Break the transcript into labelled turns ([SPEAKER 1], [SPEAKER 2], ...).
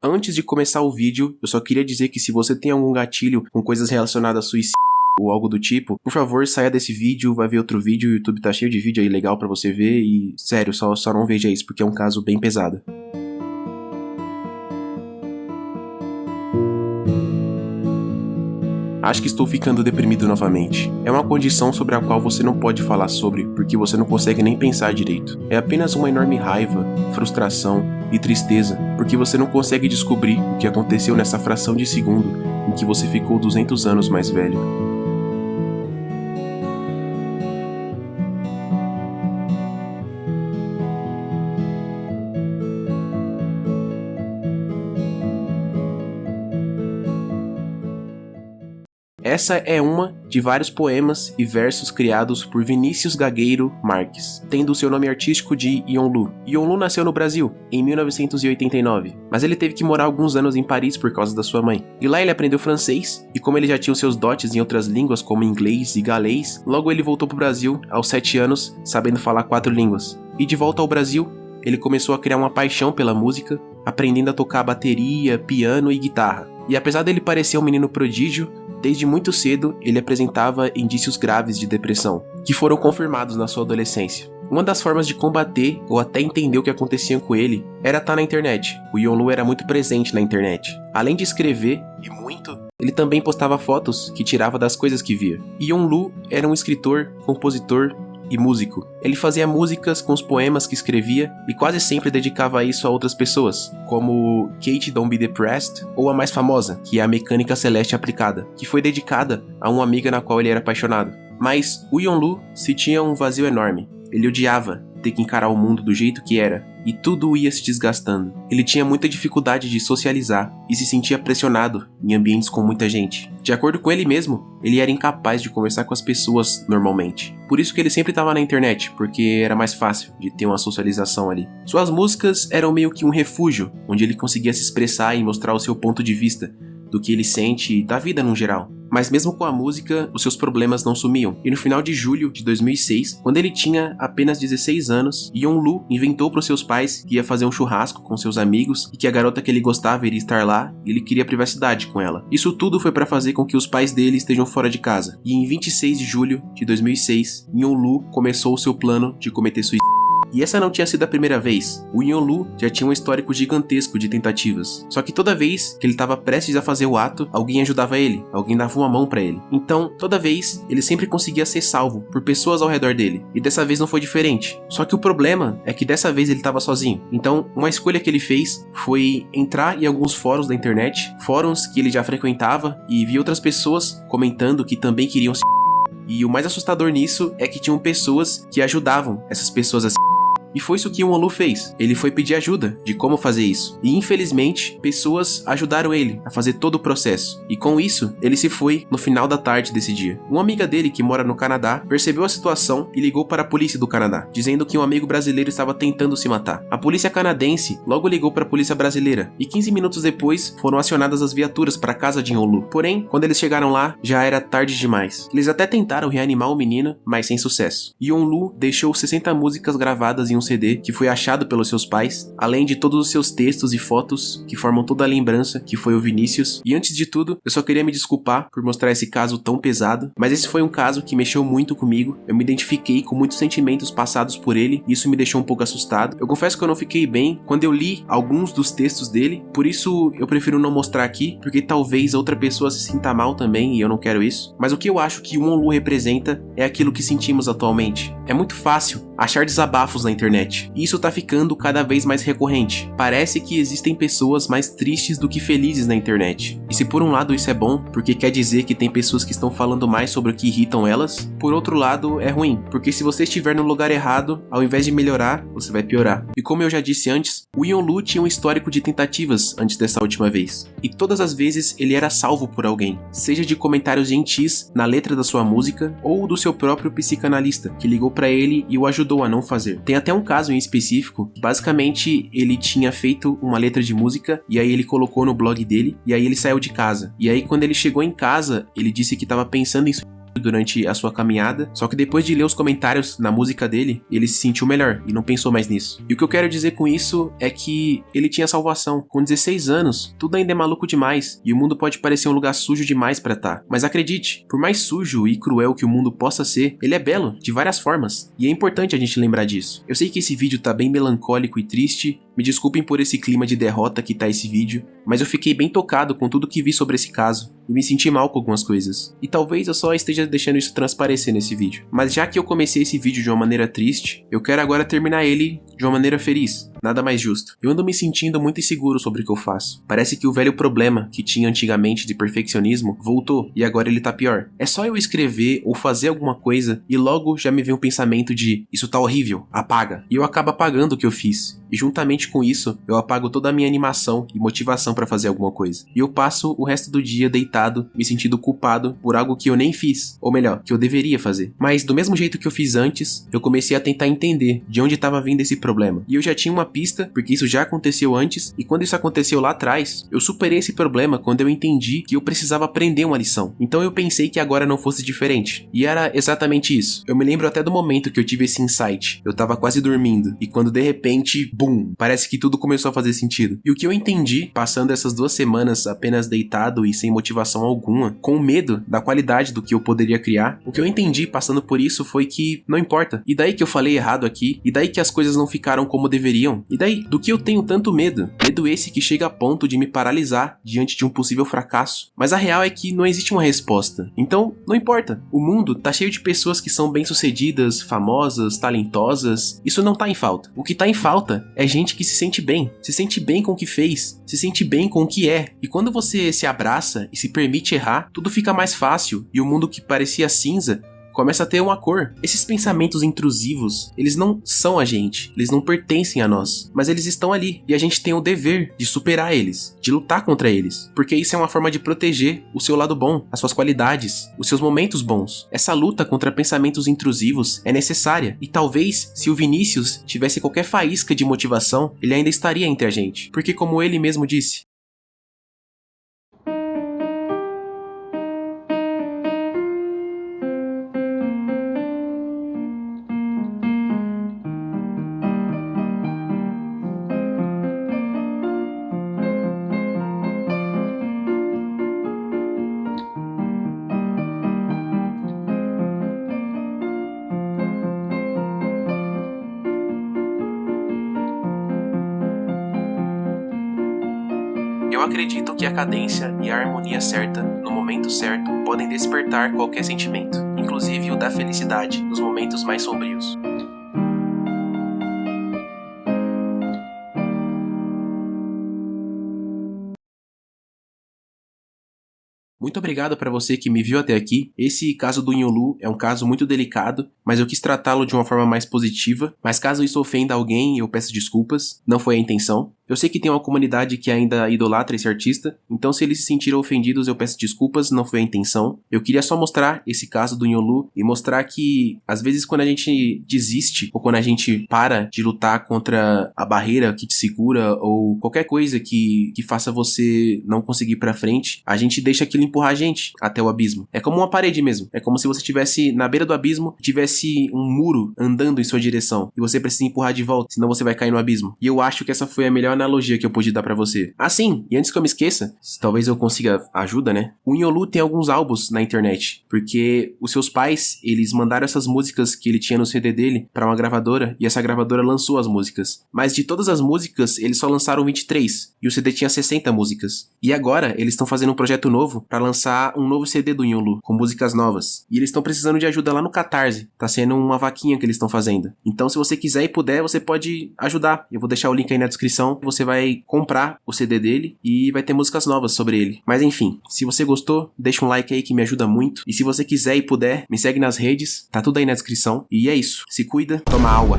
[SPEAKER 1] Antes de começar o vídeo, eu só queria dizer que se você tem algum gatilho com coisas relacionadas a suicídio ou algo do tipo, por favor, saia desse vídeo, vai ver outro vídeo, o YouTube tá cheio de vídeo aí legal pra você ver e, sério, só não veja isso porque é um caso bem pesado. Acho que estou ficando deprimido novamente. É uma condição sobre a qual você não pode falar sobre, porque você não consegue nem pensar direito. É apenas uma enorme raiva, frustração e tristeza, porque você não consegue descobrir o que aconteceu nessa fração de segundo em que você ficou 200 anos mais velho. Essa é uma de vários poemas e versos criados por Vinícius Gagueiro Marques, tendo o seu nome artístico de Yonlu. Yonlu nasceu no Brasil, em 1989, mas ele teve que morar alguns anos em Paris por causa da sua mãe. E lá ele aprendeu francês, e como ele já tinha os seus dotes em outras línguas como inglês e galês, logo ele voltou pro Brasil aos 7 anos, sabendo falar 4 línguas. E de volta ao Brasil, ele começou a criar uma paixão pela música, aprendendo a tocar bateria, piano e guitarra. E apesar dele parecer um menino prodígio, desde muito cedo, ele apresentava indícios graves de depressão, que foram confirmados na sua adolescência. Uma das formas de combater ou até entender o que acontecia com ele era estar na internet. O Yonlu era muito presente na internet. Além de escrever, e muito, ele também postava fotos que tirava das coisas que via. Yonlu era um escritor, compositor e músico. Ele fazia músicas com os poemas que escrevia e quase sempre dedicava isso a outras pessoas, como Kate Don't Be Depressed, ou a mais famosa, que é a Mecânica Celeste Aplicada, que foi dedicada a uma amiga na qual ele era apaixonado. Mas o Yonlu sentia um vazio enorme. Ele odiava ter que encarar o mundo do jeito que era, e tudo ia se desgastando. Ele tinha muita dificuldade de socializar e se sentia pressionado em ambientes com muita gente. De acordo com ele mesmo, ele era incapaz de conversar com as pessoas normalmente. Por isso que ele sempre estava na internet, porque era mais fácil de ter uma socialização ali. Suas músicas eram meio que um refúgio, onde ele conseguia se expressar e mostrar o seu ponto de vista, do que ele sente da vida no geral. Mas mesmo com a música, os seus problemas não sumiam. E no final de julho de 2006, quando ele tinha apenas 16 anos, Yonlu inventou para os seus pais que ia fazer um churrasco com seus amigos e que a garota que ele gostava iria estar lá e ele queria privacidade com ela. Isso tudo foi para fazer com que os pais dele estejam fora de casa. E em 26 de julho de 2006, Yonlu começou o seu plano de cometer suicídio. E essa não tinha sido a primeira vez. O Yonlu já tinha um histórico gigantesco de tentativas. Só que toda vez que ele estava prestes a fazer o ato, alguém ajudava ele, alguém dava uma mão pra ele. Então, toda vez, ele sempre conseguia ser salvo por pessoas ao redor dele. E dessa vez não foi diferente. Só que o problema é que dessa vez ele estava sozinho. Então, uma escolha que ele fez foi entrar em alguns fóruns da internet, fóruns que ele já frequentava, e via outras pessoas comentando que também queriam se... E o mais assustador nisso é que tinham pessoas que ajudavam essas pessoas a se... E foi isso que o Yonlu fez. Ele foi pedir ajuda de como fazer isso. E infelizmente, pessoas ajudaram ele a fazer todo o processo. E com isso, ele se foi no final da tarde desse dia. Uma amiga dele, que mora no Canadá, percebeu a situação e ligou para a polícia do Canadá, dizendo que um amigo brasileiro estava tentando se matar. A polícia canadense logo ligou para a polícia brasileira. E 15 minutos depois, foram acionadas as viaturas para a casa de Yonlu. Porém, quando eles chegaram lá, já era tarde demais. Eles até tentaram reanimar o menino, mas sem sucesso. Yonlu deixou 60 músicas gravadas em um CD que foi achado pelos seus pais, além de todos os seus textos e fotos que formam toda a lembrança que foi o Vinícius. E antes de tudo, eu só queria me desculpar por mostrar esse caso tão pesado, mas esse foi um caso que mexeu muito comigo. Eu me identifiquei com muitos sentimentos passados por ele e isso me deixou um pouco assustado. Eu confesso que eu não fiquei bem quando eu li alguns dos textos dele, por isso eu prefiro não mostrar aqui, porque talvez outra pessoa se sinta mal também e eu não quero isso. Mas o que eu acho que o Yonlu representa é aquilo que sentimos atualmente. É muito fácil achar desabafos na internet. E isso tá ficando cada vez mais recorrente. Parece que existem pessoas mais tristes do que felizes na internet. E se por um lado isso é bom, porque quer dizer que tem pessoas que estão falando mais sobre o que irritam elas, por outro lado é ruim, porque se você estiver no lugar errado, ao invés de melhorar, você vai piorar. E como eu já disse antes, o Yonlu tinha um histórico de tentativas antes dessa última vez. E todas as vezes ele era salvo por alguém, seja de comentários gentis na letra da sua música, ou do seu próprio psicanalista, que ligou pra ele e o ajudou a não fazer. Tem até um caso em específico, basicamente ele tinha feito uma letra de música e aí ele colocou no blog dele e aí ele saiu de casa. E aí quando ele chegou em casa, ele disse que estava pensando em durante a sua caminhada, só que depois de ler os comentários na música dele, ele se sentiu melhor e não pensou mais nisso. E o que eu quero dizer com isso é que ele tinha salvação. Com 16 anos, tudo ainda é maluco demais e o mundo pode parecer um lugar sujo demais pra estar. Mas acredite, por mais sujo e cruel que o mundo possa ser, ele é belo de várias formas e é importante a gente lembrar disso. Eu sei que esse vídeo tá bem melancólico e triste, me desculpem por esse clima de derrota que tá esse vídeo, mas eu fiquei bem tocado com tudo que vi sobre esse caso e me senti mal com algumas coisas. E talvez eu só esteja deixando isso transparecer nesse vídeo. Mas já que eu comecei esse vídeo de uma maneira triste, eu quero agora terminar ele de uma maneira feliz. Nada mais justo. Eu ando me sentindo muito inseguro sobre o que eu faço. Parece que o velho problema que tinha antigamente de perfeccionismo voltou e agora ele tá pior. É só eu escrever ou fazer alguma coisa e logo já me vem um pensamento de isso tá horrível, apaga. E eu acabo apagando o que eu fiz. E juntamente com isso, eu apago toda a minha animação e motivação pra fazer alguma coisa. E eu passo o resto do dia deitado, me sentindo culpado por algo que eu nem fiz. Ou melhor, que eu deveria fazer. Mas do mesmo jeito que eu fiz antes, eu comecei a tentar entender de onde estava vindo esse problema. E eu já tinha uma pista, porque isso já aconteceu antes, e quando isso aconteceu lá atrás, eu superei esse problema quando eu entendi que eu precisava aprender uma lição. Então eu pensei que agora não fosse diferente. E era exatamente isso. Eu me lembro até do momento que eu tive esse insight. Eu tava quase dormindo, e quando de repente, bum, parece que tudo começou a fazer sentido. E o que eu entendi, passando essas 2 semanas apenas deitado e sem motivação alguma, com medo da qualidade do que eu poderia criar, o que eu entendi passando por isso foi que não importa. E daí que eu falei errado aqui, e daí que as coisas não ficaram como deveriam, e daí do que eu tenho tanto medo. Medo esse que chega a ponto de me paralisar diante de um possível fracasso. Mas a real é que não existe uma resposta. Então, não importa. O mundo tá cheio de pessoas que são bem-sucedidas, famosas, talentosas. Isso não tá em falta. O que tá em falta é gente que se sente bem com o que fez, se sente bem com o que é. E quando você se abraça e se permite errar, tudo fica mais fácil e o mundo que parecia cinza começa a ter uma cor. Esses pensamentos intrusivos, eles não são a gente, eles não pertencem a nós, mas eles estão ali e a gente tem o dever de superar eles, de lutar contra eles, porque isso é uma forma de proteger o seu lado bom, as suas qualidades, os seus momentos bons. Essa luta contra pensamentos intrusivos é necessária e talvez se o Vinícius tivesse qualquer faísca de motivação, ele ainda estaria entre a gente, porque como ele mesmo disse, eu acredito que a cadência e a harmonia certa, no momento certo, podem despertar qualquer sentimento, inclusive o da felicidade, nos momentos mais sombrios. Muito obrigado para você que me viu até aqui. Esse caso do Yonlu é um caso muito delicado, mas eu quis tratá-lo de uma forma mais positiva. Mas caso isso ofenda alguém, eu peço desculpas. Não foi a intenção. Eu sei que tem uma comunidade que ainda idolatra esse artista, então se eles se sentiram ofendidos eu peço desculpas, não foi a intenção. Eu queria só mostrar esse caso do Yonlu e mostrar que às vezes quando a gente desiste ou quando a gente para de lutar contra a barreira que te segura ou qualquer coisa que faça você não conseguir ir pra frente, a gente deixa aquilo empurrar a gente até o abismo. É como uma parede mesmo, é como se você estivesse na beira do abismo, tivesse um muro andando em sua direção e você precisa empurrar de volta, senão você vai cair no abismo. E eu acho que essa foi a melhor analogia que eu pude dar pra você. Ah, sim, e antes que eu me esqueça, talvez eu consiga ajuda, né? O Yonlu tem alguns álbuns na internet, porque os seus pais, eles mandaram essas músicas que ele tinha no CD dele pra uma gravadora, e essa gravadora lançou as músicas. Mas de todas as músicas, eles só lançaram 23, e o CD tinha 60 músicas. E agora, eles estão fazendo um projeto novo pra lançar um novo CD do Yonlu, com músicas novas. E eles estão precisando de ajuda lá no Catarse, tá sendo uma vaquinha que eles estão fazendo. Então, se você quiser e puder, você pode ajudar. Eu vou deixar o link aí na descrição. Você vai comprar o CD dele e vai ter músicas novas sobre ele. Mas enfim, se você gostou, deixa um like aí que me ajuda muito. E se você quiser e puder, me segue nas redes, tá tudo aí na descrição. E é isso, se cuida, toma água.